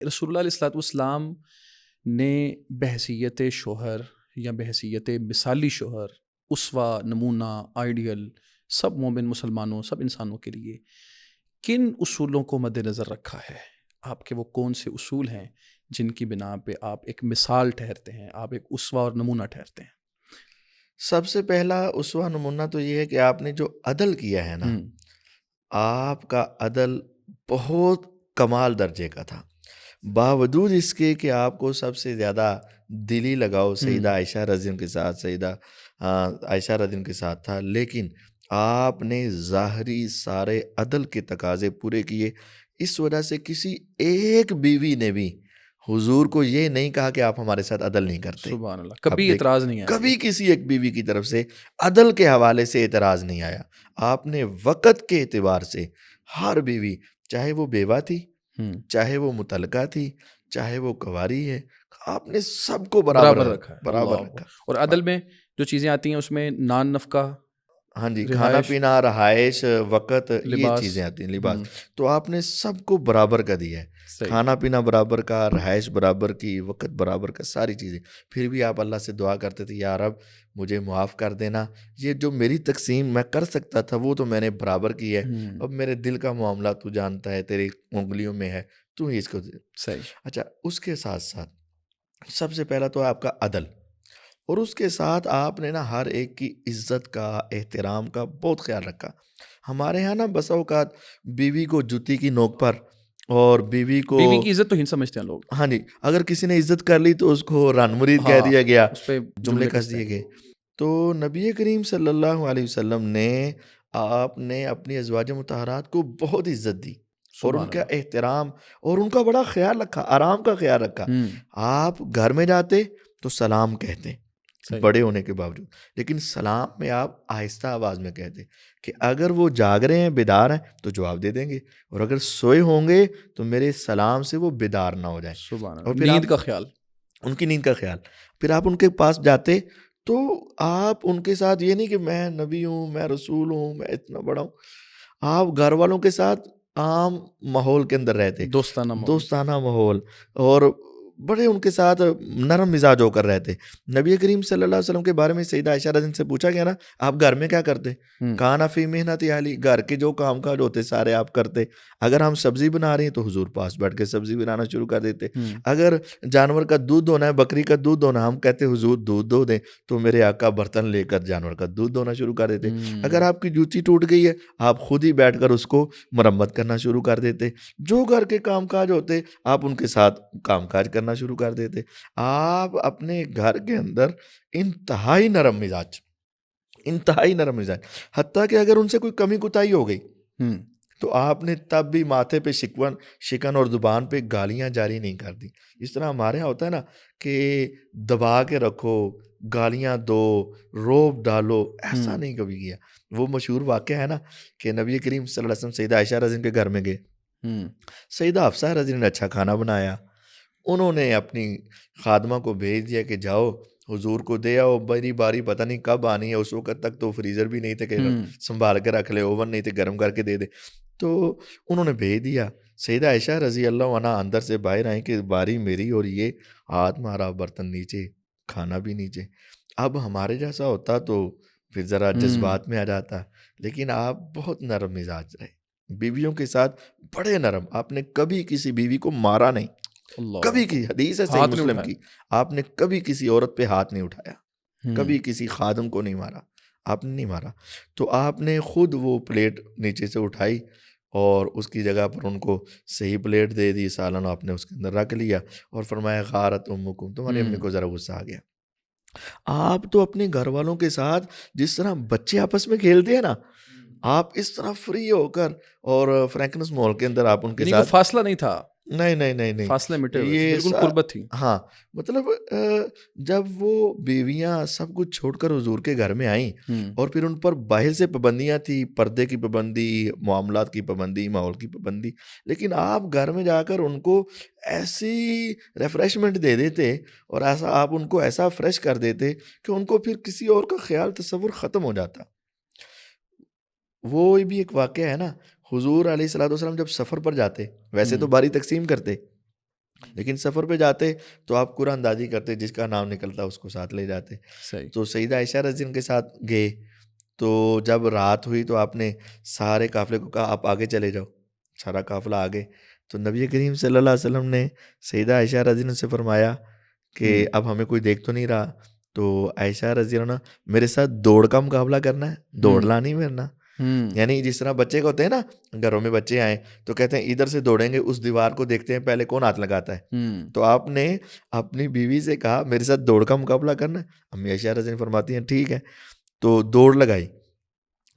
رسول اللہ علیہ الصلوۃ والسلام نے بحیثیت شوہر یا بحیثیت مثالی شوہر، اسوہ، نمونہ، آئیڈیل، سب مومن مسلمانوں، سب انسانوں کے لیے کن اصولوں کو مد نظر رکھا ہے؟ آپ کے وہ کون سے اصول ہیں جن کی بنا پہ آپ ایک مثال ٹھہرتے ہیں، آپ ایک اسوہ اور نمونہ ٹھہرتے ہیں؟ سب سے پہلا اسوہ نمونہ تو یہ ہے کہ آپ نے جو عدل کیا ہے نا، آپ کا عدل بہت کمال درجے کا تھا، باوجود اس کے کہ آپ کو سب سے زیادہ دلی لگاؤ سیدہ عائشہ رضی اللہ کے ساتھ، سیدہ عائشہ رضی اللہ کے ساتھ تھا، لیکن آپ نے ظاہری سارے عدل کے تقاضے پورے کیے۔ اس وجہ سے کسی ایک بیوی نے بھی حضور کو یہ نہیں کہا کہ آپ ہمارے ساتھ عدل نہیں کرتے۔ سبحان اللہ، اب کبھی اعتراض نہیں آیا؟ کبھی کسی ایک بیوی کی طرف سے عدل کے حوالے سے اعتراض نہیں آیا۔ آپ نے وقت کے اعتبار سے ہر بیوی، چاہے وہ بیوہ تھی، چاہے وہ مطلقہ تھی، چاہے وہ کنواری ہے، آپ نے سب کو برابر رکھا ہے، برابر اللہ رکھا۔ اور عدل میں جو چیزیں آتی ہیں اس میں نان نفقہ، ہاں جی، کھانا رہائش، پینا، رہائش، وقت، یہ لباس، چیزیں آتی ہیں، لباس، تو آپ نے سب کو برابر کا دیا ہے۔ صحیح، کھانا پینا برابر کا، رہائش برابر کی، وقت برابر کا، ساری چیزیں۔ پھر بھی آپ اللہ سے دعا کرتے تھے، یا رب مجھے معاف کر دینا، یہ جو میری تقسیم میں کر سکتا تھا وہ تو میں نے برابر کی ہے، اب میرے دل کا معاملہ تو جانتا ہے، تیری انگلیوں میں ہے، تو ہی اس کو دے۔ صحیح۔ اچھا، اس کے ساتھ ساتھ سب سے پہلا تو آپ کا عدل، اور اس کے ساتھ آپ نے نا ہر ایک کی عزت کا، احترام کا بہت خیال رکھا۔ ہمارے ہاں نا بسا اوقات بیوی کو جوتی کی نوک پر، اور بیوی کو، بیوی کی عزت تو ہن سمجھتے ہیں لوگ، ہاں جی، اگر کسی نے عزت کر لی تو اس کو ران مرید کہہ دیا گیا، اس پہ جملے کس کستے دیے ہیں۔ گئے۔ تو نبی کریم صلی اللہ علیہ وسلم نے، آپ نے اپنی ازواج مطہرات کو بہت عزت دی، اور ان سبحان کا اللہ، احترام اور ان کا بڑا خیال رکھا، آرام کا خیال رکھا۔ آپ گھر میں جاتے تو سلام کہتے صحیح، بڑے ہونے کے باوجود، لیکن سلام میں آپ آہستہ آواز میں کہتے کہ اگر وہ جاگ رہے ہیں، بیدار ہیں تو جواب دے دیں گے، اور اگر سوئے ہوں گے تو میرے سلام سے وہ بیدار نہ ہو جائیں۔ سبحان اور اللہ، پھر آپ نیند کا خیال، ان کی نیند کا خیال، پھر آپ ان کے پاس جاتے تو آپ ان کے ساتھ یہ نہیں کہ میں نبی ہوں، میں رسول ہوں، میں اتنا بڑا ہوں، آپ گھر والوں کے ساتھ عام ماحول کے اندر رہتے، دوستانہ ماحول، دوستانہ ماحول، اور بڑے ان کے ساتھ نرم مزاج ہو کر رہتے۔ نبی کریم صلی اللہ علیہ وسلم کے بارے میں سیدہ عائشہ رضی اللہ سے پوچھا گیا نا، آپ گھر میں کیا کرتے؟ کانا فی محنت اہلی، گھر کے جو کام کاج ہوتے سارے آپ کرتے۔ اگر ہم سبزی بنا رہے ہیں تو حضور پاس بیٹھ کے سبزی بنانا شروع کر دیتے۔ اگر جانور کا دودھ دھونا ہے، بکری کا دودھ دھونا، ہم کہتے حضور دودھ دھو دیں، تو میرے آقا برتن لے کر جانور کا دودھ دھونا شروع کر دیتے۔ اگر آپ کی جوتی ٹوٹ گئی ہے، آپ خود ہی بیٹھ کر اس کو مرمت کرنا شروع کر دیتے۔ جو گھر کے کام کاج ہوتے آپ ان کے ساتھ کام کاج کرنا شروع کر دیتے۔ آپ اپنے گھر کے اندر انتہائی نرم مزاج، حتیٰ کہ اگر ان سے کوئی کمی کوتاہی ہو گئی تو آپ نے تب بھی ماتھے پہ شکن اور زبان پہ گالیاں جاری نہیں کر دی۔ اس طرح ہمارے یہاں ہوتا ہے نا کہ دبا کے رکھو، گالیاں دو، روب ڈالو، ایسا نہیں کبھی کیا۔ وہ مشہور واقعہ ہے نا کہ نبی کریم صلی اللہ علیہ وسلم سیدہ عائشہ رضی اللہ کے گھر میں گئے، سیدہ حفصہ رضی اللہ نے اچھا کھانا بنایا، انہوں نے اپنی خادمہ کو بھیج دیا کہ جاؤ حضور کو دے آؤ، میری باری پتہ نہیں کب آنی ہے، اس وقت تک تو فریزر بھی نہیں تھے کہ سنبھال کے رکھ لے، اوون نہیں تھے گرم کر کے دے دے۔ تو انہوں نے بھیج دیا، سیدہ عائشہ رضی اللہ عنہا اندر سے باہر آئیں کہ باری میری، اور یہ ہاتھ مارا، برتن نیچے، کھانا بھی نیچے۔ اب ہمارے جیسا ہوتا تو پھر ذرا جذبات میں آ جاتا، لیکن آپ بہت نرم مزاج رہے، بیویوں کے ساتھ بڑے نرم۔ آپ نے کبھی کسی بیوی کو مارا نہیں، کبھی کی حدیث ہے صحیح ہاتھ نہیں مسلم اٹھایا، کی، آپ نے کبھی کسی عورت پہ ہاتھ نہیں اٹھایا، کبھی کسی خادم کو نہیں مارا، آپ نے نہیں مارا۔ تو آپ نے خود وہ پلیٹ نیچے سے اٹھائی اور اس کی جگہ پر ان کو صحیح پلیٹ دے دی، سالن آپ نے اس کے اندر رکھ لیا، اور فرمایا غارت امکم، تمہاری امی کو ذرا غصہ آ گیا۔ آپ تو اپنے گھر والوں کے ساتھ جس طرح بچے آپس میں کھیلتے ہیں نا، آپ اس طرح فری ہو کر، اور فرینکنس مال کے اندر آپ ان کے یعنی وہ ساتھ، فاصلہ نہیں تھا، نہیں، فاصلے مٹے ہوئے تھے، یہ بالکل قربت تھی۔ ہاں، مطلب جب وہ بیویاں سب کچھ چھوڑ کر حضور کے گھر میں آئیں، اور پھر ان پر باہر سے پابندیاں تھیں، پردے کی پابندی، معاملات کی پابندی، ماحول کی پابندی، لیکن آپ گھر میں جا کر ان کو ایسی ریفریشمنٹ دے دیتے، اور ایسا آپ ان کو ایسا فریش کر دیتے کہ ان کو پھر کسی اور کا خیال تصور ختم ہو جاتا۔ وہ بھی ایک واقعہ ہے نا، حضور علیہ الصلوۃ والسلام جب سفر پر جاتے، ویسے تو باری تقسیم کرتے، لیکن سفر پہ جاتے تو آپ قرآن اندازی کرتے، جس کا نام نکلتا اس کو ساتھ لے جاتے. صحیح. تو سیدہ عائشہ رضی اللہ عنہا کے ساتھ گئے تو جب رات ہوئی تو آپ نے سارے قافلے کو کہا آپ آگے چلے جاؤ. سارا قافلہ آگے. تو نبی کریم صلی اللہ علیہ وسلم نے سیدہ عائشہ رضی اللہ عنہا سے فرمایا کہ اب ہمیں کوئی دیکھ تو نہیں رہا. تو عائشہ رضی اللہ عنہا میرے ساتھ دوڑ کا مقابلہ کرنا ہے، دوڑنا نہیں مرنا. یعنی جس طرح بچے کو ہوتے ہیں نا، گھروں میں بچے آئیں تو کہتے ہیں ادھر سے دوڑیں گے، اس دیوار کو دیکھتے ہیں پہلے کون ہاتھ لگاتا ہے. تو آپ نے اپنی بیوی سے کہا میرے ساتھ دوڑ کا مقابلہ کرنا ہے. امی عائشہ رضی اللہ عنہا فرماتی ہیں ٹھیک ہے. تو دوڑ لگائی.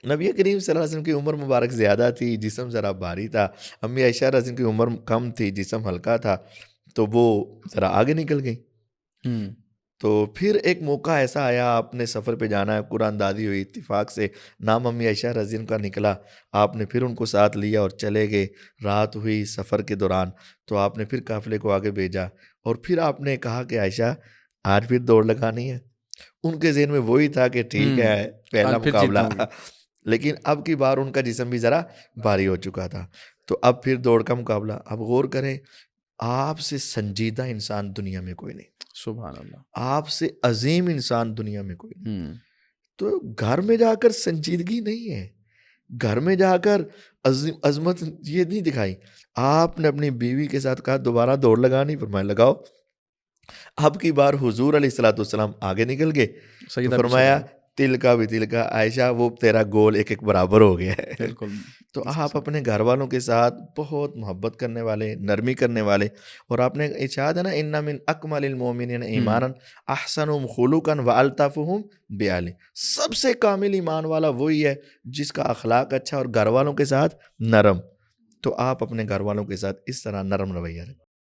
نبی کریم صلی اللہ علیہ وسلم کی عمر مبارک زیادہ تھی، جسم ذرا بھاری تھا. امی عائشہ رضی اللہ عنہا کی عمر کم تھی، جسم ہلکا تھا، تو وہ ذرا آگے نکل گئی. تو پھر ایک موقع ایسا آیا، آپ نے سفر پہ جانا ہے، قرآن دادی ہوئی، اتفاق سے نام امی عائشہ رضی اللہ عنہا کا نکلا. آپ نے پھر ان کو ساتھ لیا اور چلے گئے. رات ہوئی سفر کے دوران تو آپ نے پھر قافلے کو آگے بھیجا اور پھر آپ نے کہا کہ عائشہ آج پھر دوڑ لگانی ہے. ان کے ذہن میں وہی تھا کہ ٹھیک ہے پہلا مقابلہ، لیکن اب کی بار ان کا جسم بھی ذرا بھاری ہو چکا تھا. تو اب پھر دوڑ کا مقابلہ. اب غور کریں، آپ سے سنجیدہ انسان دنیا میں کوئی نہیں، سبحان اللہ، آپ سے عظیم انسان دنیا میں کوئی نہیں. تو گھر میں جا کر سنجیدگی نہیں ہے، گھر میں جا کر عظمت یہ نہیں دکھائی. آپ نے اپنی بیوی کے ساتھ کہا دوبارہ دوڑ لگانی، فرمایا لگاؤ. اب کی بار حضور علیہ الصلوۃ والسلام آگے نکل گئے تو فرمایا تل کا بھی تل کا، عائشہ وہ تیرا گول ایک ایک برابر ہو گیا ہے. بالکل. تو آپ اپنے گھر والوں کے ساتھ بہت محبت کرنے والے، نرمی کرنے والے. اور آپ نے ارشاد ہے نا ان من اکمل المؤمنین ایمانا احسنهم خلقا والطفهم بعلی، سب سے کامل ایمان والا وہی ہے جس کا اخلاق اچھا اور گھر والوں کے ساتھ نرم. تو آپ اپنے گھر والوں کے ساتھ اس طرح نرم رویہ رکھیں.